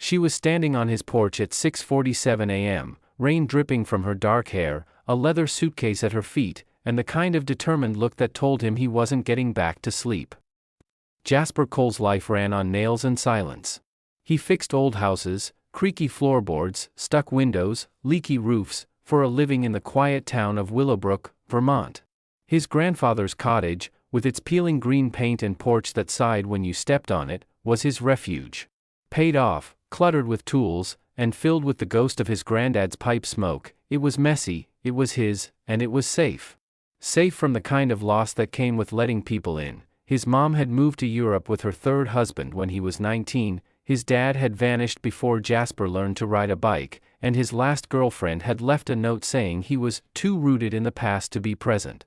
She was standing on his porch at 6:47 a.m., rain dripping from her dark hair, a leather suitcase at her feet, and the kind of determined look that told him he wasn't getting back to sleep. Jasper Cole's life ran on nails and silence. He fixed old houses, creaky floorboards, stuck windows, leaky roofs, for a living in the quiet town of Willowbrook, Vermont. His grandfather's cottage, with its peeling green paint and porch that sighed when you stepped on it, was his refuge. Paid off, cluttered with tools, and filled with the ghost of his granddad's pipe smoke, it was messy, it was his, and it was safe. Safe from the kind of loss that came with letting people in. His mom had moved to Europe with her third husband when he was 19, his dad had vanished before Jasper learned to ride a bike, and his last girlfriend had left a note saying he was too rooted in the past to be present.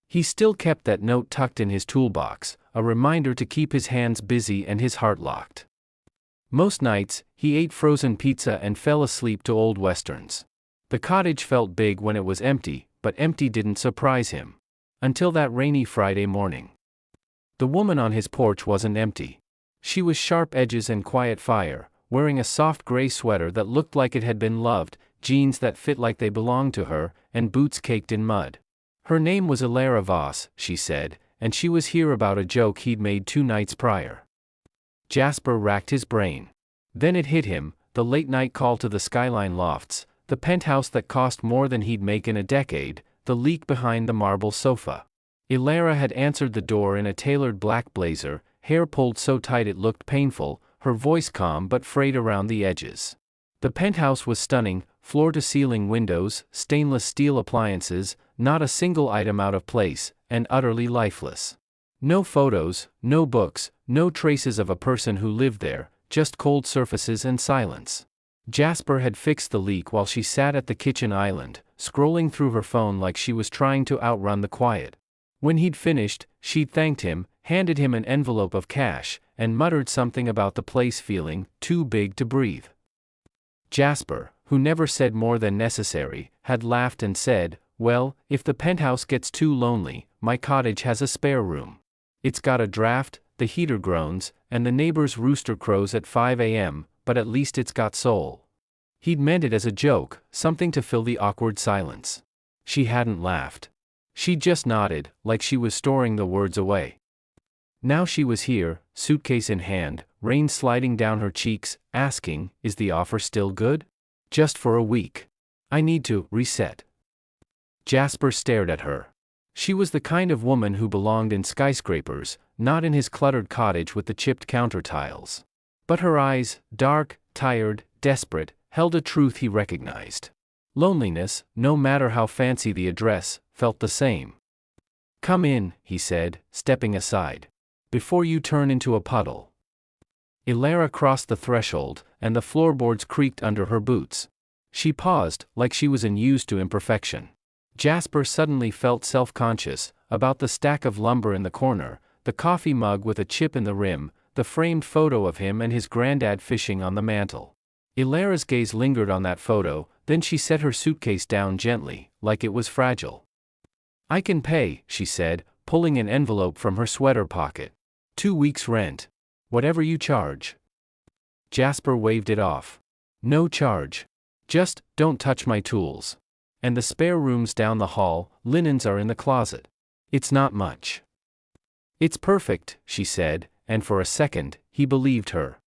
He still kept that note tucked in his toolbox, a reminder to keep his hands busy and his heart locked. Most nights, he ate frozen pizza and fell asleep to old westerns. The cottage felt big when it was empty, but empty didn't surprise him. Until that rainy Friday morning. The woman on his porch wasn't empty. She was sharp edges and quiet fire, wearing a soft gray sweater that looked like it had been loved, jeans that fit like they belonged to her, and boots caked in mud. Her name was Ilara Voss, she said, and she was here about a joke he'd made 2 nights prior. Jasper racked his brain. Then it hit him, the late-night call to the Skyline Lofts, the penthouse that cost more than he'd make in a decade, the leak behind the marble sofa. Ilara had answered the door in a tailored black blazer, hair pulled so tight it looked painful, her voice calm but frayed around the edges. The penthouse was stunning, floor-to-ceiling windows, stainless steel appliances, not a single item out of place, and utterly lifeless. No photos, no books, no traces of a person who lived there, just cold surfaces and silence. Jasper had fixed the leak while she sat at the kitchen island, scrolling through her phone like she was trying to outrun the quiet. When he'd finished, she'd thanked him, handed him an envelope of cash, and muttered something about the place feeling too big to breathe. Jasper, who never said more than necessary, had laughed and said, "Well, if the penthouse gets too lonely, my cottage has a spare room. It's got a draft, the heater groans, and the neighbor's rooster crows at 5 a.m., but at least it's got soul." He'd meant it as a joke, something to fill the awkward silence. She hadn't laughed. She just nodded, like she was storing the words away. Now she was here, suitcase in hand, rain sliding down her cheeks, asking, "Is the offer still good? Just for a week. I need to reset." Jasper stared at her. She was the kind of woman who belonged in skyscrapers, not in his cluttered cottage with the chipped counter tiles. But her eyes, dark, tired, desperate, held a truth he recognized. Loneliness, no matter how fancy the address, felt the same. "Come in," he said, stepping aside. "Before you turn into a puddle." Ilara crossed the threshold, and the floorboards creaked under her boots. She paused, like she was unused to imperfection. Jasper suddenly felt self-conscious, about the stack of lumber in the corner, the coffee mug with a chip in the rim, the framed photo of him and his granddad fishing on the mantel. Ilara's gaze lingered on that photo, then she set her suitcase down gently, like it was fragile. "I can pay," she said, pulling an envelope from her sweater pocket. 2 weeks' rent. Whatever you charge." Jasper waved it off. "No charge. Just, don't touch my tools. And the spare room's down the hall, linens are in the closet. It's not much." "It's perfect," she said, and for a second, he believed her.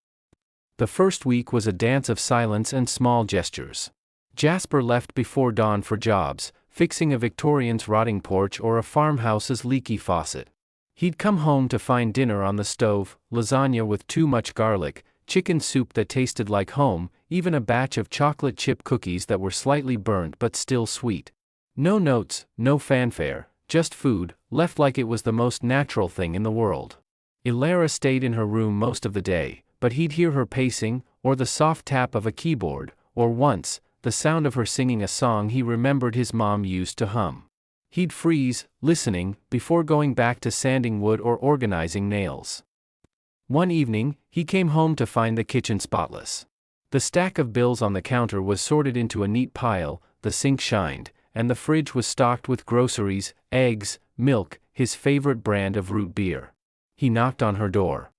The first week was a dance of silence and small gestures. Jasper left before dawn for jobs, fixing a Victorian's rotting porch or a farmhouse's leaky faucet. He'd come home to find dinner on the stove, lasagna with too much garlic, chicken soup that tasted like home, even a batch of chocolate chip cookies that were slightly burnt but still sweet. No notes, no fanfare, just food, left like it was the most natural thing in the world. Ilara stayed in her room most of the day, but he'd hear her pacing, or the soft tap of a keyboard, or once, the sound of her singing a song he remembered his mom used to hum. He'd freeze, listening, before going back to sanding wood or organizing nails. One evening, he came home to find the kitchen spotless. The stack of bills on the counter was sorted into a neat pile, the sink shined, and the fridge was stocked with groceries, eggs, milk, his favorite brand of root beer. He knocked on her door.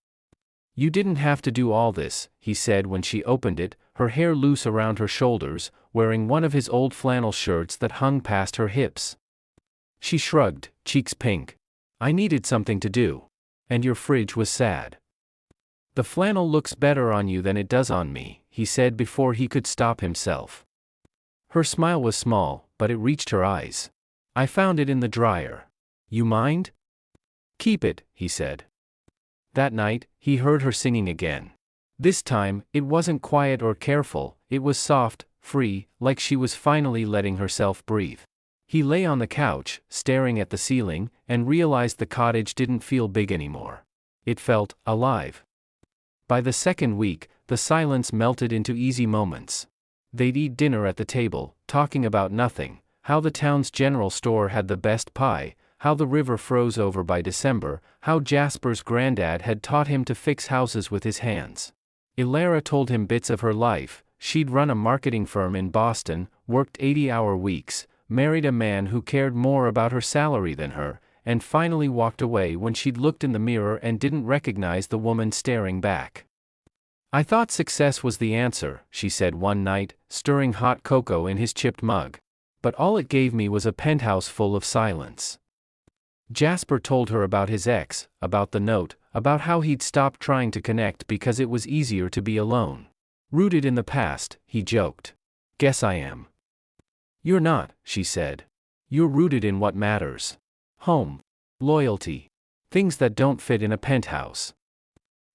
You didn't have to do all this, he said when she opened it, her hair loose around her shoulders, wearing one of his old flannel shirts that hung past her hips. She shrugged, cheeks pink. I needed something to do. And your fridge was sad. The flannel looks better on you than it does on me, he said before he could stop himself. Her smile was small, but it reached her eyes. I found it in the dryer. You mind? Keep it, he said. That night, he heard her singing again. This time, it wasn't quiet or careful, it was soft, free, like she was finally letting herself breathe. He lay on the couch, staring at the ceiling, and realized the cottage didn't feel big anymore. It felt alive. By the second week, the silence melted into easy moments. They'd eat dinner at the table, talking about nothing, how the town's general store had the best pie, how the river froze over by December, how Jasper's granddad had taught him to fix houses with his hands. Ilara told him bits of her life. She'd run a marketing firm in Boston, worked 80-hour weeks, married a man who cared more about her salary than her, and finally walked away when she'd looked in the mirror and didn't recognize the woman staring back. I thought success was the answer, she said one night, stirring hot cocoa in his chipped mug. But all it gave me was a penthouse full of silence. Jasper told her about his ex, about the note, about how he'd stopped trying to connect because it was easier to be alone. Rooted in the past, he joked. Guess I am. You're not, she said. You're rooted in what matters. Home. Loyalty. Things that don't fit in a penthouse.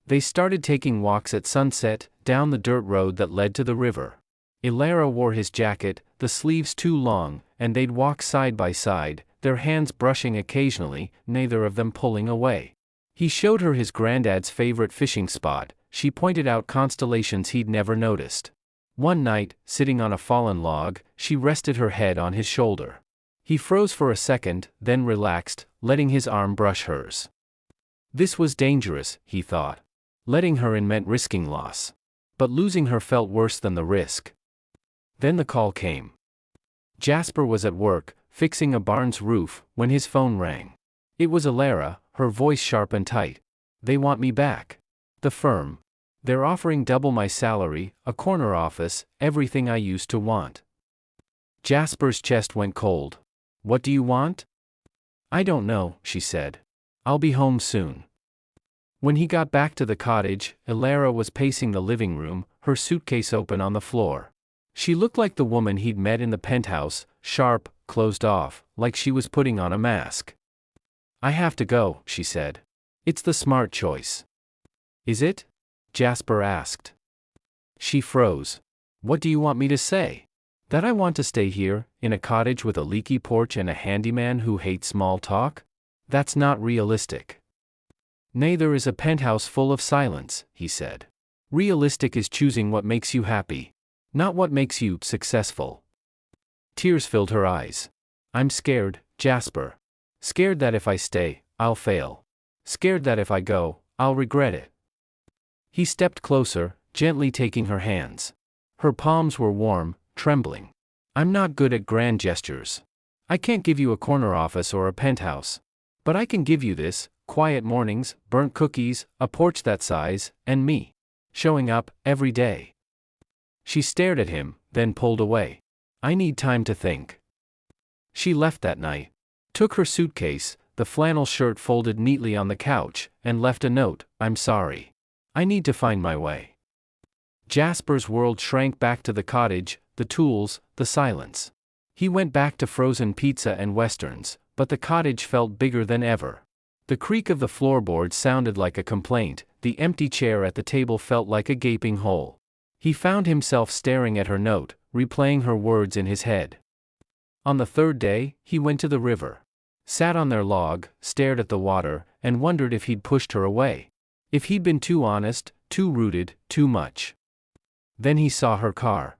They started taking walks at sunset, down the dirt road that led to the river. Ilara wore his jacket, the sleeves too long, and they'd walk side by side, their hands brushing occasionally, neither of them pulling away. He showed her his granddad's favorite fishing spot. She pointed out constellations he'd never noticed. One night, sitting on a fallen log, she rested her head on his shoulder. He froze for a second, then relaxed, letting his arm brush hers. This was dangerous, he thought. Letting her in meant risking loss. But losing her felt worse than the risk. Then the call came. Jasper was at work, fixing a barn's roof, when his phone rang. It was Ilara, her voice sharp and tight. They want me back. The firm. They're offering double my salary, a corner office, everything I used to want. Jasper's chest went cold. What do you want? I don't know, she said. I'll be home soon. When he got back to the cottage, Ilara was pacing the living room, her suitcase open on the floor. She looked like the woman he'd met in the penthouse, sharp, closed off, like she was putting on a mask. I have to go, she said. It's the smart choice. Is it? Jasper asked. She froze. What do you want me to say? That I want to stay here, in a cottage with a leaky porch and a handyman who hates small talk? That's not realistic. Neither is a penthouse full of silence, he said. Realistic is choosing what makes you happy, not what makes you successful. Tears filled her eyes. I'm scared, Jasper. Scared that if I stay, I'll fail. Scared that if I go, I'll regret it. He stepped closer, gently taking her hands. Her palms were warm, trembling. I'm not good at grand gestures. I can't give you a corner office or a penthouse. But I can give you this, quiet mornings, burnt cookies, a porch that size, and me. Showing up, every day. She stared at him, then pulled away. I need time to think. She left that night. Took her suitcase, the flannel shirt folded neatly on the couch, and left a note, I'm sorry. I need to find my way. Jasper's world shrank back to the cottage, the tools, the silence. He went back to frozen pizza and westerns, but the cottage felt bigger than ever. The creak of the floorboards sounded like a complaint, the empty chair at the table felt like a gaping hole. He found himself staring at her note, replaying her words in his head. On the third day, he went to the river. Sat on their log, stared at the water, and wondered if he'd pushed her away. If he'd been too honest, too rooted, too much. Then he saw her car.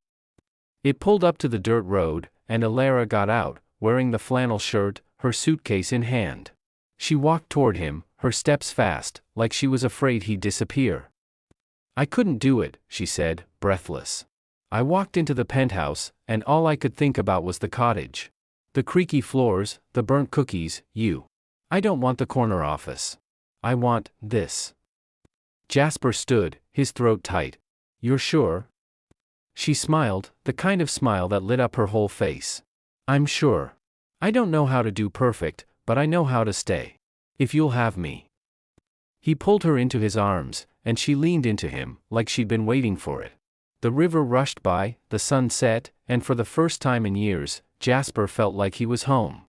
It pulled up to the dirt road, and Ilara got out, wearing the flannel shirt, her suitcase in hand. She walked toward him, her steps fast, like she was afraid he'd disappear. I couldn't do it, she said, breathless. I walked into the penthouse, and all I could think about was the cottage. The creaky floors, the burnt cookies, you. I don't want the corner office. I want this. Jasper stood, his throat tight. "You're sure?" She smiled, the kind of smile that lit up her whole face. "I'm sure. I don't know how to do perfect, but I know how to stay. If you'll have me." He pulled her into his arms, and she leaned into him, like she'd been waiting for it. The river rushed by, the sun set, and for the first time in years, Jasper felt like he was home.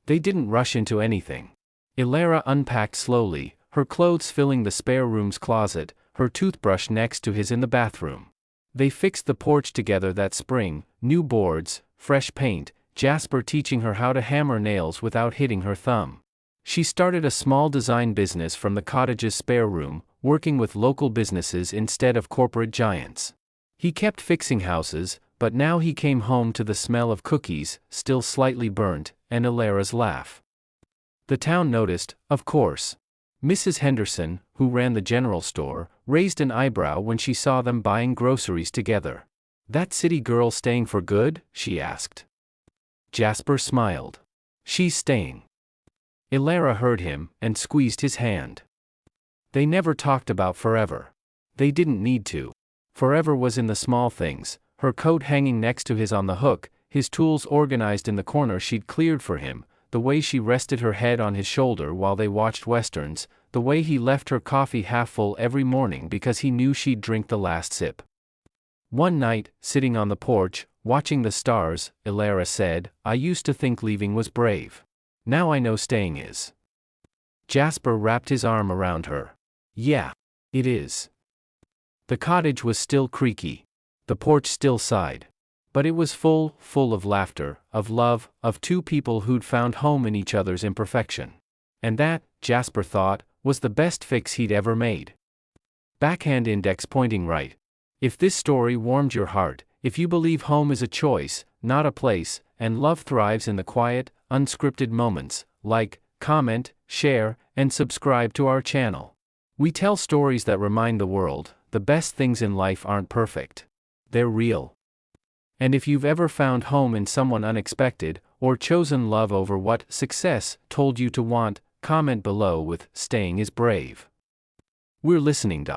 They didn't rush into anything. Ilara unpacked slowly, her clothes filling the spare room's closet, her toothbrush next to his in the bathroom. They fixed the porch together that spring, new boards, fresh paint, Jasper teaching her how to hammer nails without hitting her thumb. She started a small design business from the cottage's spare room, working with local businesses instead of corporate giants. He kept fixing houses, but now he came home to the smell of cookies, still slightly burnt, and Ilara's laugh. The town noticed, of course. Mrs. Henderson, who ran the general store, raised an eyebrow when she saw them buying groceries together. "That city girl staying for good?" she asked. Jasper smiled. "She's staying." Ilara heard him, and squeezed his hand. They never talked about forever. They didn't need to. Forever was in the small things, her coat hanging next to his on the hook, his tools organized in the corner she'd cleared for him, the way she rested her head on his shoulder while they watched westerns, the way he left her coffee half full every morning because he knew she'd drink the last sip. One night, sitting on the porch, watching the stars, Ilara said, "I used to think leaving was brave. Now I know staying is." Jasper wrapped his arm around her. "Yeah. It is." The cottage was still creaky. The porch still sighed. But it was full of laughter, of love, of two people who'd found home in each other's imperfection. And that, Jasper thought, was the best fix he'd ever made. Backhand index pointing right. If this story warmed your heart, if you believe home is a choice, not a place, and love thrives in the quiet, unscripted moments, like, comment, share, and subscribe to our channel. We tell stories that remind the world, the best things in life aren't perfect. They're real. And if you've ever found home in someone unexpected, or chosen love over what success told you to want, comment below with "Staying is brave." We're listening.